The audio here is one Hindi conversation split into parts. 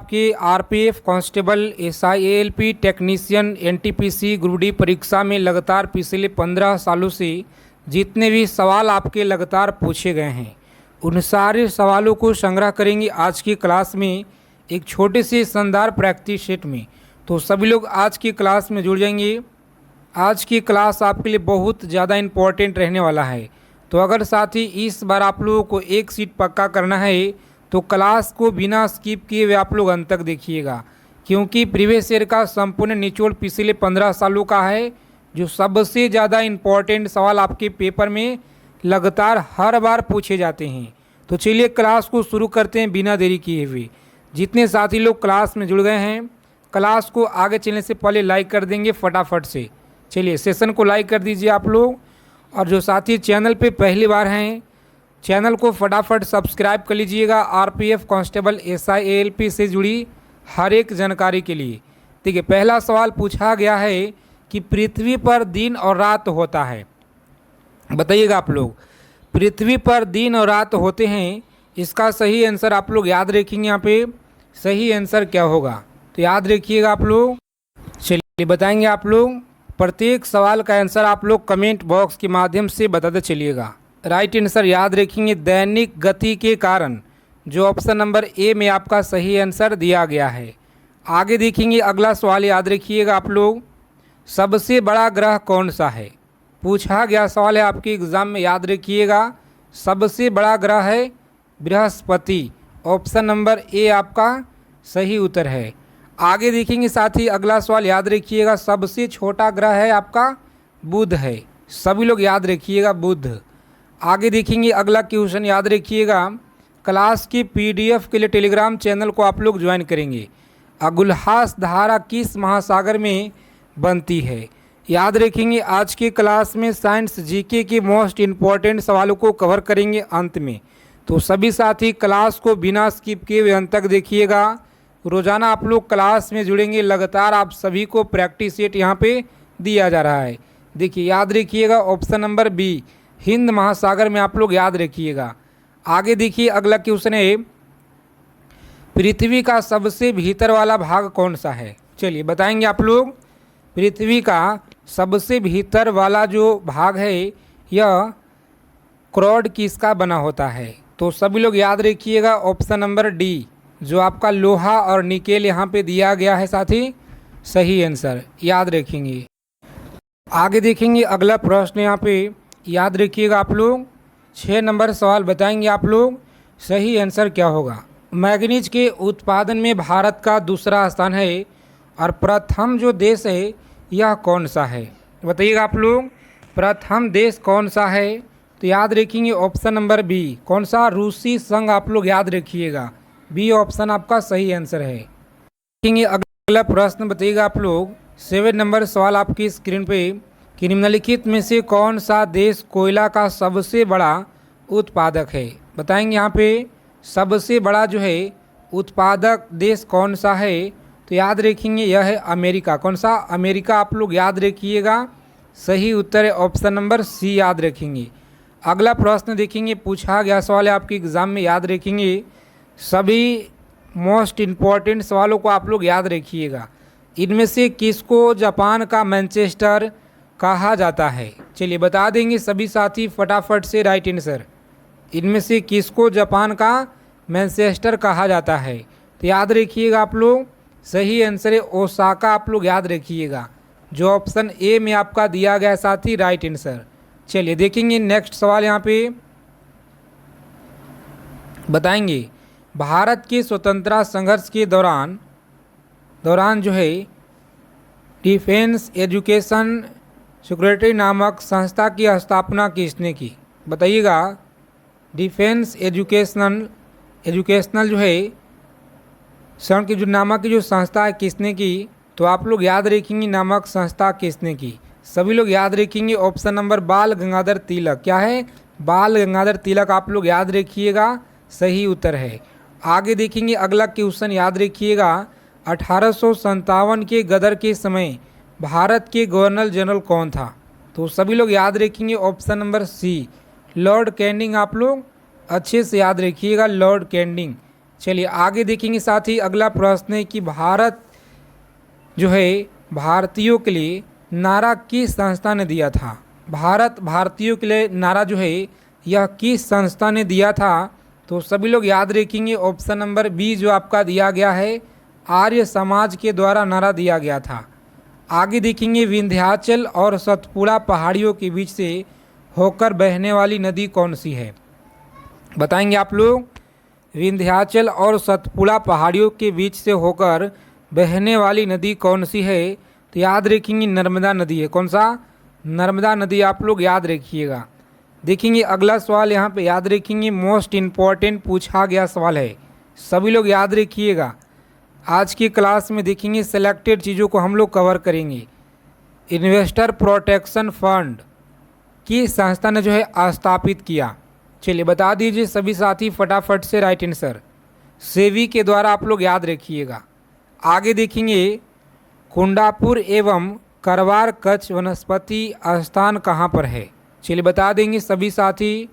आपके RPF constable, SI, ALP technician, NTPC, group D परीक्षा में लगातार पिछले 15 सालों से जितने भी सवाल आपके लगातार पूछे गए हैं उन सारे सवालों को संग्रह करेंगे आज की क्लास में एक छोटे से शानदार प्रैक्टिस सेट में। तो सभी लोग आज की क्लास में जुड़ जाएंगे। आज की क्लास आपके लिए बहुत ज़्यादा इम्पोर्टेंट रहने वाला है। तो अगर साथ ही इस बार आप लोगों को एक सीट पक्का करना है तो क्लास को बिना स्किप किए हुए आप लोग अंत तक देखिएगा, क्योंकि प्रीवियस ईयर का संपूर्ण निचोड़ पिछले 15 सालों का है, जो सबसे ज़्यादा इम्पोर्टेंट सवाल आपके पेपर में लगातार हर बार पूछे जाते हैं। तो चलिए क्लास को शुरू करते हैं बिना देरी किए हुए। जितने साथी लोग क्लास में जुड़ गए हैं, क्लास को आगे चलने से पहले लाइक कर देंगे फटाफट से। चलिए सेशन को लाइक कर दीजिए आप लोग, और जो साथी चैनल पे पहली बार हैं चैनल को फटाफट सब्सक्राइब कर लीजिएगा आरपीएफ कांस्टेबल, एसआई, एएलपी से जुड़ी हर एक जानकारी के लिए। देखिए पहला सवाल पूछा गया है कि पृथ्वी पर दिन और रात होता है। बताइएगा आप लोग, पृथ्वी पर दिन और रात होते हैं, इसका सही आंसर आप लोग याद रखेंगे। यहाँ पे सही आंसर क्या होगा तो याद रखिएगा आप लोग। चलिए बताएंगे आप लोग, प्रत्येक सवाल का आंसर आप लोग कमेंट बॉक्स के माध्यम से बताते चलिएगा। राइट आंसर याद रखेंगे दैनिक गति के कारण, जो ऑप्शन नंबर ए में आपका सही आंसर दिया गया है। आगे देखेंगे अगला सवाल, याद रखिएगा आप लोग, सबसे बड़ा ग्रह कौन सा है। पूछा गया सवाल है आपके एग्ज़ाम में, याद रखिएगा सबसे बड़ा ग्रह है बृहस्पति। ऑप्शन नंबर ए आपका सही उत्तर है। आगे देखेंगे साथ ही अगला सवाल, याद रखिएगा सबसे छोटा ग्रह है आपका बुध है। सभी लोग याद रखिएगा बुध। आगे देखेंगे अगला क्वेश्चन, याद रखिएगा क्लास की पीडीएफ के लिए टेलीग्राम चैनल को आप लोग ज्वाइन करेंगे। अगुलहास धारा किस महासागर में बनती है। याद रखेंगे आज की क्लास में साइंस जीके के मोस्ट इम्पॉर्टेंट सवालों को कवर करेंगे अंत में। तो सभी साथी क्लास को बिना स्किप किए हुए अंत तक देखिएगा। रोज़ाना आप लोग क्लास में जुड़ेंगे, लगातार आप सभी को प्रैक्टिस सेट यहाँ पे दिया जा रहा है। देखिए याद रखिएगा ऑप्शन नंबर बी हिंद महासागर में आप लोग याद रखिएगा। आगे देखिए अगला क्वेश्चन है, पृथ्वी का सबसे भीतर वाला भाग कौन सा है। चलिए बताएंगे आप लोग, पृथ्वी का सबसे भीतर वाला जो भाग है यह क्रोड किसका बना होता है। तो सभी लोग याद रखिएगा ऑप्शन नंबर डी, जो आपका लोहा और निकेल यहाँ पे दिया गया है साथी, सही आंसर याद रखेंगे। आगे देखेंगे अगला प्रश्न, यहाँ पे याद रखिएगा आप लोग 6 नंबर सवाल बताएंगे आप लोग, सही आंसर क्या होगा। मैग्नीज के उत्पादन में भारत का दूसरा स्थान है और प्रथम जो देश है यह कौन सा है। बताइएगा आप लोग प्रथम देश कौन सा है। तो याद रखेंगे ऑप्शन नंबर बी, कौन सा, रूसी संघ आप लोग याद रखिएगा, बी ऑप्शन आपका सही आंसर है। देखेंगे अगला प्रश्न, बताइएगा आप लोग 7 नंबर सवाल आपकी स्क्रीन पे, कि निम्नलिखित में से कौन सा देश कोयला का सबसे बड़ा उत्पादक है। बताएंगे यहाँ पे सबसे बड़ा जो है उत्पादक देश कौन सा है। तो याद रखेंगे यह है अमेरिका। कौन सा, अमेरिका आप लोग याद रखिएगा, सही उत्तर है ऑप्शन नंबर सी याद रखेंगे। अगला प्रश्न देखेंगे, पूछा गया सवाल है आपके एग्ज़ाम में, याद रखेंगे सभी मोस्ट इम्पॉर्टेंट सवालों को आप लोग याद रखिएगा। इनमें से किसको जापान का मैनचेस्टर कहा जाता है। चलिए बता देंगे सभी साथी फटाफट से राइट आंसर, इनमें से किसको जापान का मैनचेस्टर कहा जाता है। तो याद रखिएगा आप लोग सही आंसर है ओसाका, आप लोग याद रखिएगा, जो ऑप्शन ए में आपका दिया गया साथी राइट आंसर। चलिए देखेंगे नेक्स्ट सवाल, यहाँ पे बताएंगे भारत के स्वतंत्रता संघर्ष के दौरान जो है डिफेंस एजुकेशन सिक्योरिटी नामक संस्था की स्थापना किसने की। बताइएगा डिफेंस एजुकेशनल जो है संघ की जो नामक की जो संस्था है किसने की। तो आप लोग याद रखेंगे नामक संस्था किसने की। सभी लोग याद रखेंगे ऑप्शन नंबर बाल गंगाधर तिलक, क्या है, बाल गंगाधर तिलक आप लोग याद रखिएगा, सही उत्तर है। आगे देखेंगे अगला क्वेश्चन, याद रखिएगा 1857 के गदर के समय भारत के गवर्नर जनरल कौन था। तो सभी लोग याद रखेंगे option number C Lord Canning, आप लोग अच्छे से याद रखिएगा लॉर्ड कैनिंग। चलिए आगे देखेंगे साथी। अगला प्रश्न है कि भारत जो है भारतीयों के लिए नारा किस संस्था ने दिया था। भारत भारतीयों के लिए नारा जो है यह किस संस्था ने दिया था। तो सभी लोग याद रखेंगे ऑप्शन नंबर बी जो आपका दिया गया है, आर्य समाज के द्वारा नारा दिया गया था। आगे देखेंगे विंध्याचल और सतपुड़ा पहाड़ियों के बीच से होकर बहने वाली नदी कौन सी है। बताएंगे आप लोग। विंध्याचल और सतपुड़ा पहाड़ियों के बीच से होकर बहने वाली नदी कौन सी है। तो याद रखेंगे नर्मदा नदी है। कौन सा? नर्मदा नदी आप लोग याद रखिएगा। देखेंगे अगला सवाल यहाँ पे याद रखेंगे, मोस्ट इम्पॉर्टेंट पूछा गया सवाल है, सभी लोग याद रखिएगा। आज की क्लास में देखेंगे सेलेक्टेड चीज़ों को हम लोग कवर करेंगे। इन्वेस्टर प्रोटेक्शन फंड की संस्था ने जो है स्थापित किया। चलिए बता दीजिए सभी साथी फटाफट से राइट आंसर सेवी के द्वारा आप लोग याद रखिएगा। आगे देखेंगे कुंडापुर एवं करवार कच्छ वनस्पति स्थान कहाँ पर है। चलिए बता देंगे सभी साथी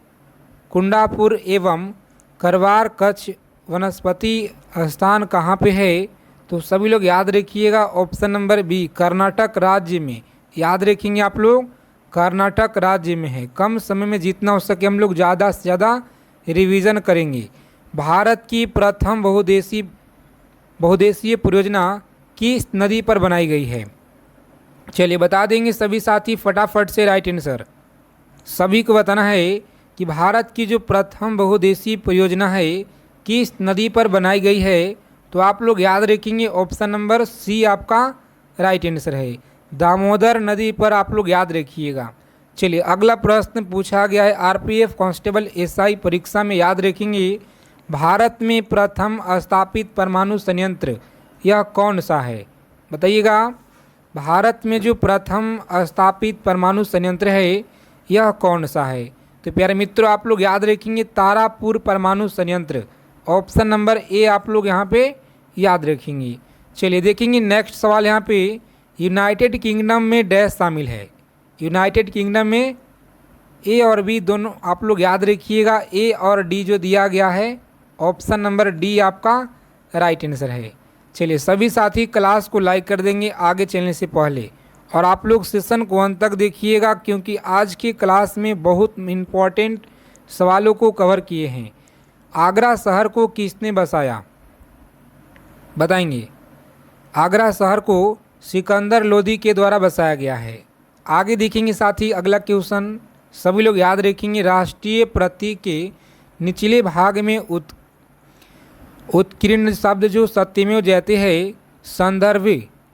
कुंडापुर एवं करवार कच्छ वनस्पति स्थान कहाँ पे है। तो सभी लोग याद रखिएगा ऑप्शन नंबर बी कर्नाटक राज्य में। याद रखेंगे आप लोग कर्नाटक राज्य में है। कम समय में जितना हो सके हम लोग ज़्यादा से ज़्यादा रिवीजन करेंगे। भारत की प्रथम बहुउद्देशीय परियोजना किस नदी पर बनाई गई है। चलिए बता देंगे सभी साथी फटाफट से राइट आंसर। सभी को बताना है कि भारत की जो प्रथम बहुउद्देशीय परियोजना है किस नदी पर बनाई गई है। तो आप लोग याद रखेंगे ऑप्शन नंबर सी आपका राइट आंसर है, दामोदर नदी पर आप लोग याद रखिएगा। चलिए अगला प्रश्न पूछा गया है आरपीएफ कांस्टेबल एसआई परीक्षा में। याद रखेंगे भारत में प्रथम स्थापित परमाणु संयंत्र यह कौन सा है। बताइएगा भारत में जो प्रथम स्थापित परमाणु संयंत्र है यह कौन सा है। तो प्यारे मित्रों आप लोग याद रखेंगे तारापुर परमाणु संयंत्र, ऑप्शन नंबर ए आप लोग यहाँ पे याद रखेंगे। चलिए देखेंगे नेक्स्ट सवाल यहाँ पे, यूनाइटेड किंगडम में डैश शामिल है। यूनाइटेड किंगडम में ए और बी दोनों आप लोग याद रखिएगा। ए और डी जो दिया गया है ऑप्शन नंबर डी आपका राइट आंसर है। चलिए सभी साथी क्लास को लाइक कर देंगे आगे चलने से पहले, और आप लोग सेशन को अंत तक देखिएगा क्योंकि आज की क्लास में बहुत इम्पॉर्टेंट सवालों को कवर किए हैं। आगरा शहर को किसने बसाया। बताएंगे आगरा शहर को सिकंदर लोदी के द्वारा बसाया गया है। आगे देखेंगे साथी अगला क्वेश्चन, सभी लोग याद रखेंगे राष्ट्रीय प्रतीक के निचले भाग में उत्कीर्ण शब्द जो सत्यमेव जयते है संदर्भ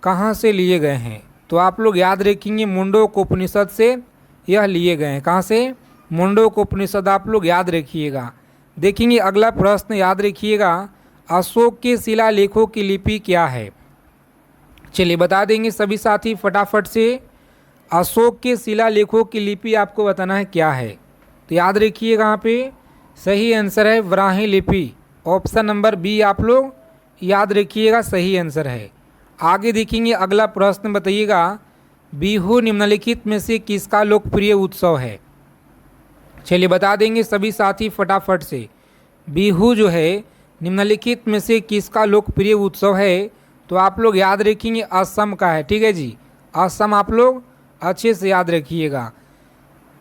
कहाँ से लिए गए हैं। तो आप लोग याद रखेंगे मुंडकोपनिषद से यह लिए गए हैं। कहाँ से? मुंडकोपनिषद आप लोग याद रखिएगा। देखेंगे अगला प्रश्न याद रखिएगा, अशोक के शिलालेखों की लिपि क्या है। चलिए बता देंगे सभी साथी फटाफट से, अशोक के शिलालेखों की लिपि आपको बताना है क्या है। तो याद रखिएगा यहाँ पे सही आंसर है ब्राह्मी लिपि, ऑप्शन नंबर बी आप लोग याद रखिएगा सही आंसर है। आगे देखेंगे अगला प्रश्न, बताइएगा बिहू निम्नलिखित में से किसका लोकप्रिय उत्सव है। चलिए बता देंगे सभी साथी फटाफट से, बिहू जो है निम्नलिखित में से किसका लोकप्रिय उत्सव है। तो आप लोग याद रखेंगे असम का है। ठीक है जी, असम आप लोग अच्छे से याद रखिएगा।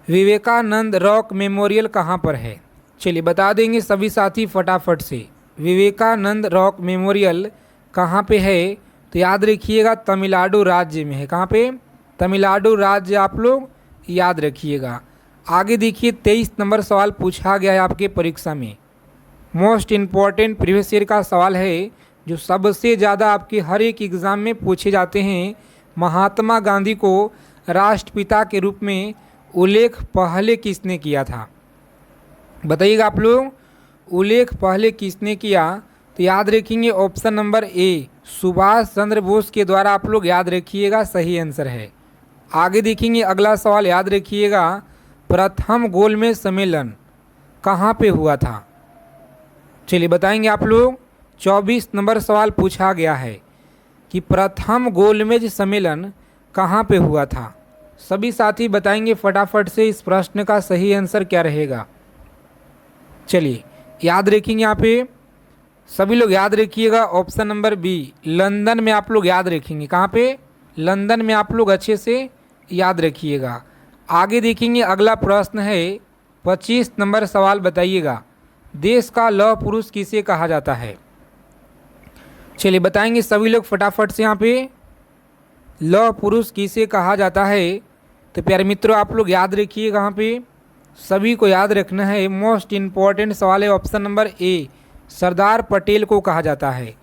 विवेकानंद रॉक मेमोरियल कहाँ पर है। चलिए बता देंगे सभी साथी फटाफट से, विवेकानंद रॉक मेमोरियल कहाँ पे है। तो याद रखिएगा तमिलनाडु राज्य में है। कहाँ पे? तमिलनाडु राज्य आप लोग याद रखिएगा। आगे देखिए 23 नंबर सवाल पूछा गया है आपके परीक्षा में। मोस्ट इम्पॉर्टेंट प्रीवियस ईयर का सवाल है जो सबसे ज़्यादा आपके हर एक एग्ज़ाम में पूछे जाते हैं। महात्मा गांधी को राष्ट्रपिता के रूप में उल्लेख पहले किसने किया था। बताइएगा आप लोग उल्लेख पहले किसने किया। तो याद रखेंगे option number A Subhash Chandra Bose के द्वारा आप लोग याद रखिएगा सही आंसर है। आगे देखेंगे अगला सवाल याद रखिएगा, प्रथम गोलमेज सम्मेलन कहाँ पे हुआ था। चलिए बताएंगे आप लोग 24 नंबर सवाल पूछा गया है कि प्रथम गोलमेज सम्मेलन कहाँ पे हुआ था। सभी साथी बताएंगे फटाफट से इस प्रश्न का सही आंसर क्या रहेगा। चलिए याद रखेंगे यहाँ पे सभी लोग याद रखिएगा ऑप्शन नंबर बी लंदन में आप लोग याद रखेंगे। कहाँ पे? लंदन में आप लोग अच्छे से याद रखिएगा। आगे देखेंगे अगला प्रश्न है 25 नंबर सवाल बताइएगा, देश का लौह पुरुष किसे कहा जाता है? चलिए बताएंगे सभी लोग फटाफट से। यहाँ पे लौह पुरुष किसे कहा जाता है? तो प्यारे मित्रों आप लोग याद रखिएगा, यहाँ पे सभी को याद रखना है। मोस्ट इम्पॉर्टेंट सवाल है option number A, Sardar Patel को कहा जाता है।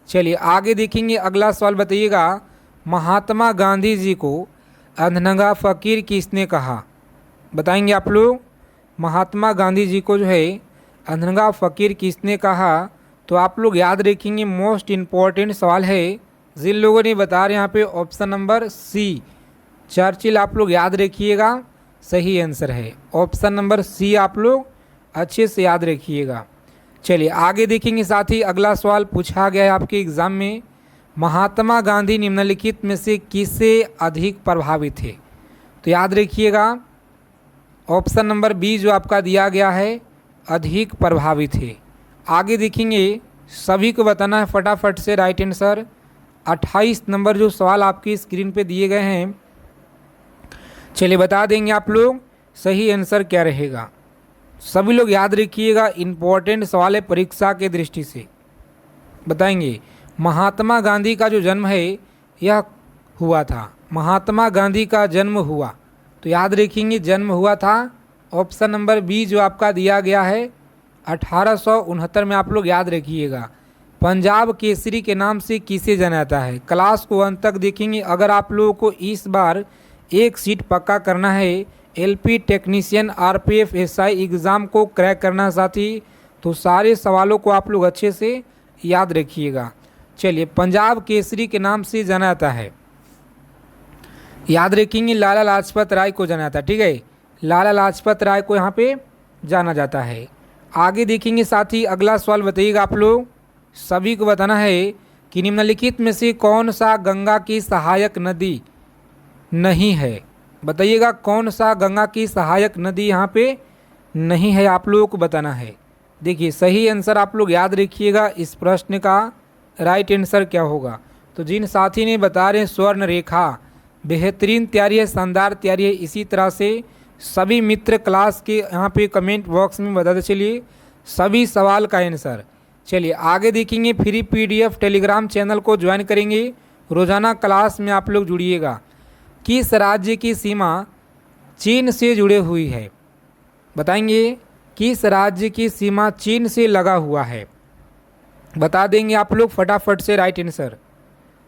चलिए आगे देखेंगे अगला सवाल बताइएगा, महात्मा गांधी जी को अंधनंगा फ़कीर किसने कहा? बताएंगे आप लोग महात्मा गांधी जी को जो है अंधनंगा फ़कीर किसने कहा? तो आप लोग याद रखेंगे, मोस्ट इम्पॉर्टेंट सवाल है। जिन लोगों ने बता रहे यहाँ पे ऑप्शन नंबर सी चर्चिल आप लोग याद रखिएगा, सही आंसर है ऑप्शन नंबर सी, आप लोग अच्छे से याद रखिएगा। चलिए आगे देखेंगे, साथ ही अगला सवाल पूछा गया है आपके एग्ज़ाम में, महात्मा गांधी निम्नलिखित में से किससे अधिक प्रभावित थे? तो याद रखिएगा ऑप्शन नंबर बी जो आपका दिया गया है, अधिक प्रभावित है। आगे देखेंगे सभी को बताना है फटाफट से राइट आंसर। 28 नंबर जो सवाल आपकी स्क्रीन पे दिए गए हैं, चलिए बता देंगे आप लोग सही आंसर क्या रहेगा। सभी लोग याद रखिएगा, इम्पोर्टेंट सवाल है परीक्षा के दृष्टि से। बताएंगे महात्मा गांधी का जो जन्म है यह हुआ था, महात्मा गांधी का जन्म हुआ, तो याद रखेंगे जन्म हुआ था ऑप्शन नंबर बी जो आपका दिया गया है 1869 में। आप लोग याद रखिएगा। पंजाब केसरी के नाम से किसे जाना जाता है? क्लास को अंत तक देखेंगे। अगर आप लोगों को इस बार एक सीट पक्का करना है, LP technician RPF SI exam को क्रैक करना साथी, तो सारे सवालों को आप लोग अच्छे से याद रखिएगा। चलिए पंजाब केसरी के नाम से जाना जाता है, याद रखेंगे लाला लाजपत राय को जाना जाता है। ठीक है, लाला लाजपत राय को यहाँ पे जाना जाता है। आगे देखेंगे साथ ही अगला सवाल बताइएगा, आप लोग सभी को बताना है कि निम्नलिखित में से कौन सा गंगा की सहायक नदी नहीं है? बताइएगा कौन सा गंगा की सहायक नदी यहाँ पे नहीं है, आप लोगों को बताना है। देखिए सही आंसर आप लोग याद रखिएगा, इस प्रश्न का राइट आंसर क्या होगा? तो जिन साथी ने बता रहे हैं स्वर्ण रेखा, बेहतरीन तैयारी है, शानदार तैयारी है। इसी तरह से सभी मित्र क्लास के यहाँ पे कमेंट बॉक्स में बताते चलिए सभी सवाल का आंसर। चलिए आगे देखेंगे, फ्री पीडीएफ टेलीग्राम चैनल को ज्वाइन करेंगे, रोज़ाना क्लास में आप लोग जुड़िएगा। किस राज्य की सीमा चीन से जुड़े हुई है? बताएंगे किस राज्य की सीमा चीन से लगा हुआ है? बता देंगे आप लोग फटाफट से राइट आंसर।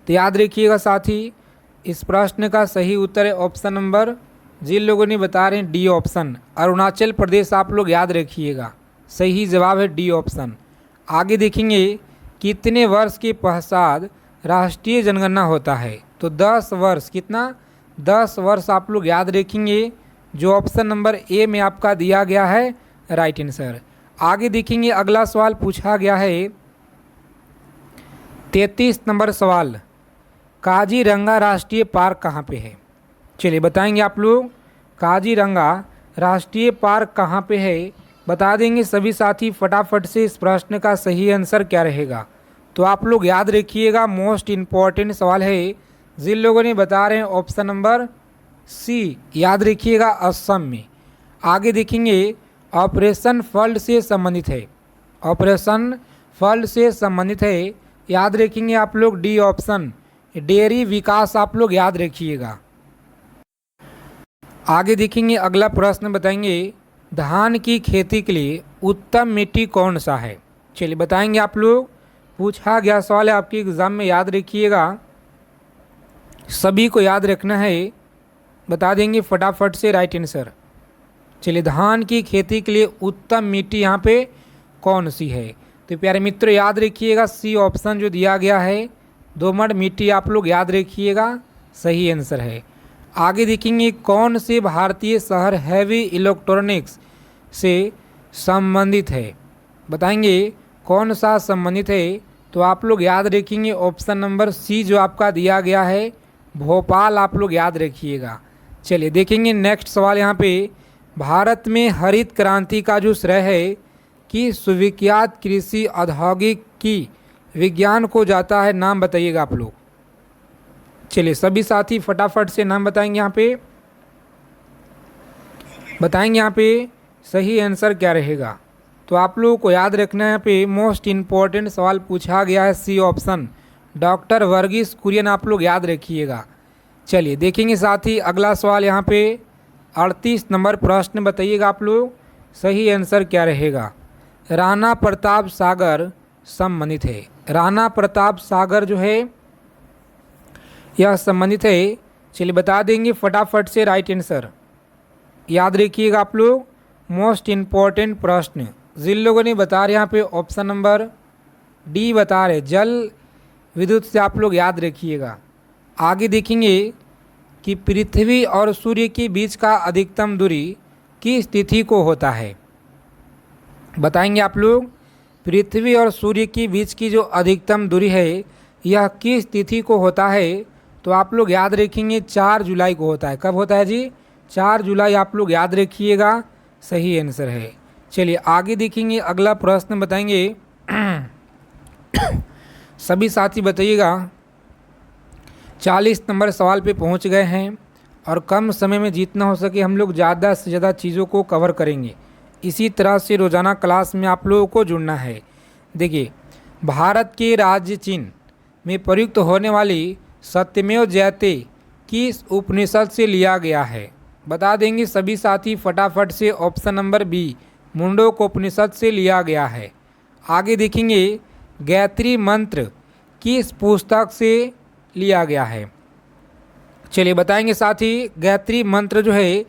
तो याद रखिएगा साथी, इस प्रश्न का सही उत्तर है ऑप्शन नंबर, जिन लोगों ने बता रहे हैं डी ऑप्शन, अरुणाचल प्रदेश। आप लोग याद रखिएगा, सही जवाब है डी ऑप्शन। आगे देखेंगे कितने वर्ष के पश्चात राष्ट्रीय जनगणना होता है? तो 10 वर्ष, कितना? 10 वर्ष आप लोग याद रखेंगे, जो ऑप्शन नंबर ए में आपका दिया गया है राइट आंसर। आगे देखेंगे अगला सवाल पूछा गया है 33 नंबर सवाल, काजीरंगा राष्ट्रीय पार्क कहाँ पे है? चलिए बताएंगे आप लोग काजीरंगा राष्ट्रीय पार्क कहाँ पे है? बता देंगे सभी साथी फटाफट से, इस प्रश्न का सही आंसर क्या रहेगा? तो आप लोग याद रखिएगा, मोस्ट इम्पॉर्टेंट सवाल है। जिन लोगों ने बता रहे हैं ऑप्शन नंबर सी, याद रखिएगा असम में। आगे देखेंगे ऑपरेशन फ्लड से संबंधित है, ऑपरेशन फ्लड से संबंधित है, याद रखेंगे आप लोग डी ऑप्शन, डेयरी विकास आप लोग याद रखिएगा। आगे देखेंगे अगला प्रश्न बताएंगे, धान की खेती के लिए उत्तम मिट्टी कौन सा है? चलिए बताएंगे आप लोग, पूछा गया सवाल है आपके एग्ज़ाम में, याद रखिएगा, सभी को याद रखना है। बता देंगे फटाफट से राइट आंसर। चलिए धान की खेती के लिए उत्तम मिट्टी यहाँ पे कौन सी है? तो प्यारे मित्रों याद रखिएगा सी ऑप्शन जो दिया गया है, दोमट मिट्टी आप लोग याद रखिएगा, सही आंसर है। आगे देखेंगे कौन से भारतीय शहर हैवी इलेक्ट्रॉनिक्स से संबंधित है? बताएंगे कौन सा संबंधित है? तो आप लोग याद रखेंगे ऑप्शन नंबर सी जो आपका दिया गया है, भोपाल आप लोग याद रखिएगा। चलिए देखेंगे नेक्स्ट सवाल यहाँ पे, भारत में हरित क्रांति का जो श्रेय है की सुविख्यात कृषि औद्योगिक की विज्ञान को जाता है? नाम बताइएगा आप लोग। चलिए सभी साथी फटाफट से नाम बताएंगे। यहाँ पे बताएंगे यहाँ पे सही आंसर क्या रहेगा। तो आप लोगों को याद रखना है, यहाँ पे मोस्ट इम्पॉर्टेंट सवाल पूछा गया है C option, doctor Verghese Kurien, आप लोग याद रखिएगा। चलिए देखेंगे साथी अगला सवाल। यहाँ पे 38 नंबर प्रश्न बताइएगा आप लोग, सही आंसर क्या रहेगा। राणा प्रताप सागर संबंधित है। राणा प्रताप सागर जो है यह संबंधित है। चलिए बता देंगे फटाफट से राइट आंसर, याद रखिएगा आप लोग। मोस्ट इम्पॉर्टेंट प्रश्न जिन लोगों ने बता रहे यहाँ पे ऑप्शन नंबर डी बता रहे, जल विद्युत से आप लोग याद रखिएगा। आगे देखेंगे कि पृथ्वी और सूर्य के बीच का अधिकतम दूरी किस तिथि को होता है। बताएंगे आप लोग पृथ्वी और सूर्य के बीच की जो अधिकतम दूरी है यह किस तिथि को होता है। तो आप लोग याद रखेंगे 4 जुलाई को होता है। कब होता है जी? 4 जुलाई आप लोग याद रखिएगा, सही आंसर है। चलिए आगे देखेंगे अगला प्रश्न बताएंगे। सभी साथी बताइएगा। 40 नंबर सवाल पे पहुंच गए हैं और कम समय में जितना हो सके हम लोग ज़्यादा से ज़्यादा चीज़ों को कवर करेंगे। इसी तरह से रोज़ाना क्लास में आप लोगों को जुड़ना है। देखिए भारत के राज्य चिन्ह में प्रयुक्त होने वाली सत्यमेव जयते किस उपनिषद से लिया गया है। बता देंगे सभी साथी फटाफट से। ऑप्शन नंबर बी, मुंडोक उपनिषद से लिया गया है। आगे देखेंगे गायत्री मंत्र किस पुस्तक से लिया गया है। चलिए बताएंगे साथी गायत्री मंत्र जो है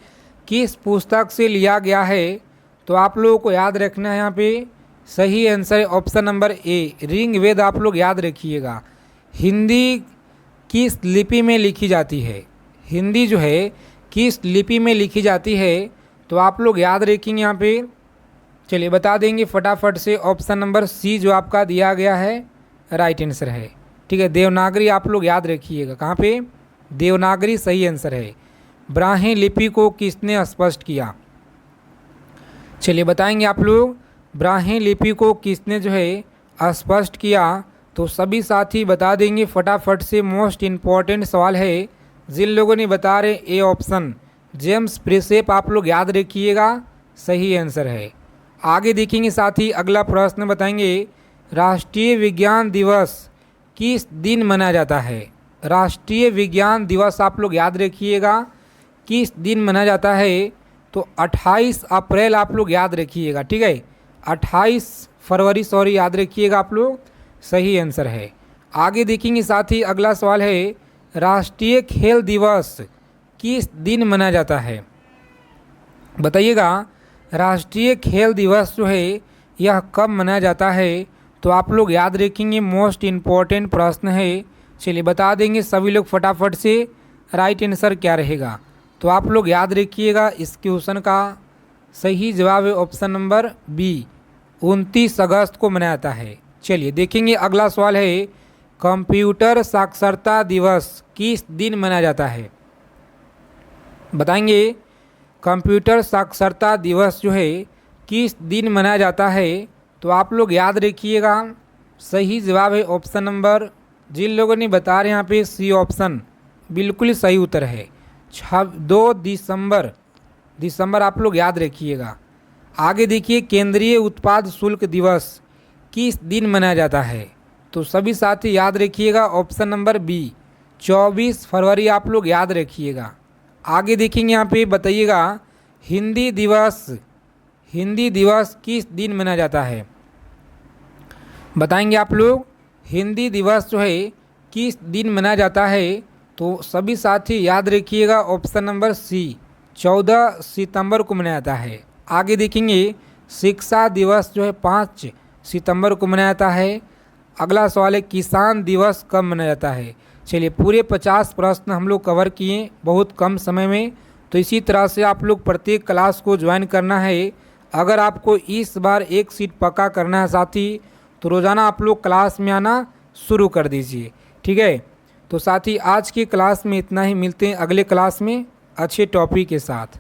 किस पुस्तक से लिया गया है। तो आप लोगों को याद रखना है, यहाँ पे सही आंसर है ऑप्शन नंबर ए, ऋग्वेद। आप लोग याद रखिएगा। हिंदी किस लिपि में लिखी जाती है? हिंदी जो है किस लिपि में लिखी जाती है? तो आप लोग याद रखेंगे यहाँ पे। चलिए बता देंगे फटाफट से। ऑप्शन नंबर सी जो आपका दिया गया है राइट आंसर है। ठीक है, देवनागरी आप लोग याद रखिएगा। कहाँ पे? देवनागरी सही आंसर है। ब्राह्मी लिपि को किसने स्पष्ट किया? चलिए बताएंगे आप लोग ब्राह्मी लिपि को किसने जो है स्पष्ट किया। तो सभी साथी बता देंगे फटाफट से। मोस्ट इम्पॉर्टेंट सवाल है, जिन लोगों ने बता रहे ए ऑप्शन जेम्स प्रिसेप, आप लोग याद रखिएगा, सही आंसर है। आगे देखेंगे साथी अगला प्रश्न बताएंगे। राष्ट्रीय विज्ञान दिवस किस दिन मनाया जाता है? राष्ट्रीय विज्ञान दिवस आप लोग याद रखिएगा किस दिन मनाया जाता है। तो 28 अप्रैल आप लोग याद रखिएगा। ठीक है, 28 फरवरी सॉरी याद रखिएगा आप लोग, सही आंसर है। आगे देखेंगे साथी अगला सवाल है। राष्ट्रीय खेल दिवस किस दिन मनाया जाता है? बताइएगा राष्ट्रीय खेल दिवस जो है यह कब मनाया जाता है। तो आप लोग याद रखेंगे, मोस्ट इम्पॉर्टेंट प्रश्न है। चलिए बता देंगे सभी लोग फटाफट से राइट आंसर क्या रहेगा। तो आप लोग याद रखिएगा इस क्वेश्चन का सही जवाब है ऑप्शन नंबर बी, 29 अगस्त को मनाया जाता है। चलिए देखेंगे अगला सवाल है। कंप्यूटर साक्षरता दिवस किस दिन मनाया जाता है? बताएंगे कंप्यूटर साक्षरता दिवस जो है किस दिन मनाया जाता है। तो आप लोग याद रखिएगा, सही जवाब है ऑप्शन नंबर, जिन लोगों ने बता रहे यहाँ पे सी ऑप्शन बिल्कुल सही उत्तर है, 2 दिसंबर आप लोग याद रखिएगा। आगे देखिए केंद्रीय उत्पाद शुल्क दिवस किस दिन मनाया जाता है। तो सभी साथी याद रखिएगा ऑप्शन नंबर बी, 24 फरवरी आप लोग याद रखिएगा। आगे देखेंगे यहाँ पे बताइएगा हिंदी दिवस किस दिन मनाया जाता है। बताएंगे आप लोग हिंदी दिवस जो है किस दिन मनाया जाता है। तो सभी साथी याद रखिएगा ऑप्शन नंबर सी, 14 सितंबर को मनाया जाता है। आगे देखेंगे शिक्षा दिवस जो है 5 सितंबर को मनाया जाता है। अगला सवाल है किसान दिवस कब मनाया जाता है। चलिए पूरे 50 प्रश्न हम लोग कवर किए बहुत कम समय में। तो इसी तरह से आप लोग प्रत्येक क्लास को ज्वाइन करना है। अगर आपको इस बार एक सीट पक्का करना है साथी, तो रोज़ाना आप लोग क्लास में आना शुरू कर दीजिए। ठीक है, तो साथी आज की क्लास में इतना ही। मिलते हैं अगले क्लास में अच्छे टॉपिक के साथ।